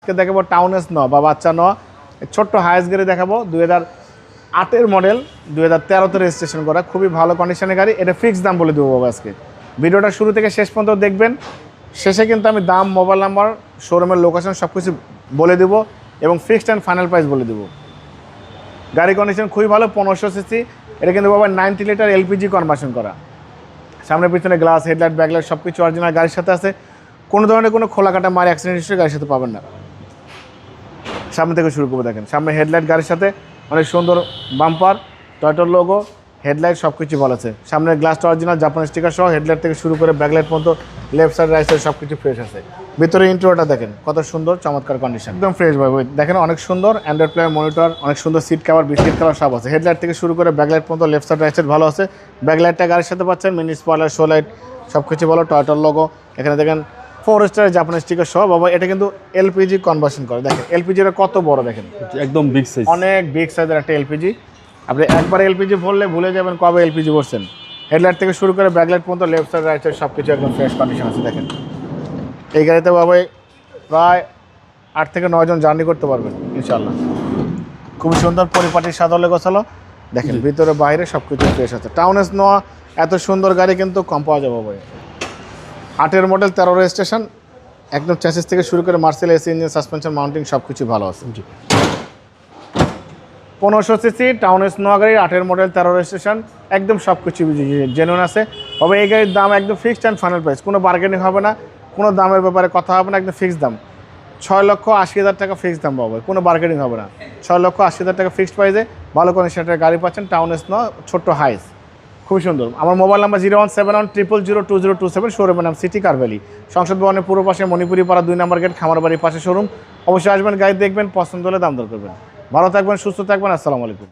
দেখাবো town S ন বা বাচ্চা ন ছোট্ট হাইস গাড়ি দেখাবো 2008-এর মডেল 2013-তে রেজিস্ট্রেশন করা, খুবই ভালো কন্ডিশনের গাড়ি। এটা ফিক্সড দাম বলে দেবো বাবা আজকে। ভিডিওটা শুরু থেকে শেষ পর্যন্ত দেখবেন, শেষে কিন্তু আমি দাম, মোবাইল নাম্বার, শোরুমের লোকেশন সব কিছু বলে দেবো এবং ফিক্সড অ্যান্ড ফাইনাল প্রাইস বলে দেবো। গাড়ি কন্ডিশন খুবই ভালো, 1500 সিসি। এটা কিন্তু বাবা 90 লিটার এলপিজি কনভার্সন করা। সামনে পিছনে গ্লাস, হেডলাইট, ব্যাকলাইট সব কিছু অরিজিনাল গাড়ির সাথে আছে। কোনো ধরনের কোনো খোলা কাটা মার অ্যাক্সিডেন্ট হিস্ট্রি গাড়ির সাথে পাবেন না। সামনে থেকে শুরু করবো, দেখেন সামনে হেডলাইট গাড়ির সাথে অনেক সুন্দর বাম্পার, টয়োটার লোগো, হেডলাইট সব কিছু ভালো আছে। সামনের গ্লাসটা অরিজিনাল জাপান স্টিকার সহ, হেডলাইট থেকে শুরু করে ব্যাকলাইট পর্যন্ত লেফট সাইড রাইট সাইড সব কিছু ফ্রেশ আছে। ভিতরে ইন্টেরিয়রটা দেখেন কত সুন্দর, চমৎকার কন্ডিশন, একদম ফ্রেশ ভাই। দেখেন অনেক সুন্দর অ্যান্ড্রয়েড প্লে মনিটর, অনেক সুন্দর সিট কভার, বিস্কিট কালার সব আছে। হেডলাইট থেকে শুরু করে ব্যাকলাইট পর্যন্ত লেফট সাইড রাইট সাইড ভালো আছে। ব্যাকলাইটটা গাড়ির সাথে পাচ্ছেন, মিনি স্পয়লার, শো লাইট সব কিছু ভালো, টয়োটার লোগো। এখানে দেখেন 4 স্টারের জাপান স্টিকার সহ। বাবা এটা কিন্তু এলপিজি কনভার্সন করে, দেখেন এলপিজিটা কত বড়, দেখেন একদম বিগ সাইজ, অনেক বিগ সাইজের একটা এলপিজি। আপনি একবার এলপিজি ভরলে ভুলে যাবেন কবে এলপিজি ভরছেন। হেডলাইট থেকে শুরু করে ব্যাকলাইট পর্যন্ত লেফট সাইড রাইট সাইড সব কিছু একদম ফ্রেশ কন্ডিশন আছে। দেখেন এই গাড়িতে বাবা প্রায় 8 থেকে 9 জন জার্নি করতে পারবেন ইনশাল্লাহ। খুব সুন্দর পরিপাটি সাদলে গোছালো, দেখেন ভিতরে বাইরে সব কিছু ফ্রেশ আছে। টাউন এস নোয়া এত সুন্দর গাড়ি কিন্তু কম পাওয়া যাবে ভাই। 8-এর মডেল, 13 রেজিস্ট্রেশন, একদম চ্যাসিস থেকে শুরু করে Marcel AC engine, suspension, mounting সব কিছু ভালো আছে। 1500 সিসি টাউন এস নোয়া গাড়ি, 8-এর মডেল, 13 রেজিস্ট্রেশন, একদম সব কিছু জেনুইন আছে। তবে এই গাড়ির দাম একদম ফিক্সড অ্যান্ড ফাইনাল প্রাইস, কোনো বার্গেনিং হবে না, কোনো দামের ব্যাপারে কথা হবে না, একদম ফিক্সড দাম 6,80,000 টাকা ফিক্সড দাম পাবো, কোনো বার্গেনিং হবে না। 6,80,000 টাকা ফিক্সড প্রাইসে ভালো কন্ডিশনের গাড়ি পাচ্ছেন। টাউন এস নোয়া ছোট্ট হাইস, খুবই সুন্দর। আমার মোবাইল নাম্বার 01710002027, শোরুমের নাম সিটি কার ভ্যালি, সংসদ ভবনের পূর্ব পাশে মণিপুরি পাড়া 2 নম্বর গেট, খামারবাড়ির পাশে শোরুম। অবশ্যই আসবেন, গাড়ি দেখবেন, পছন্দ হলে দাম দর করবেন। ভালো থাকবেন, সুস্থ থাকবেন, আসসালামু আলাইকুম।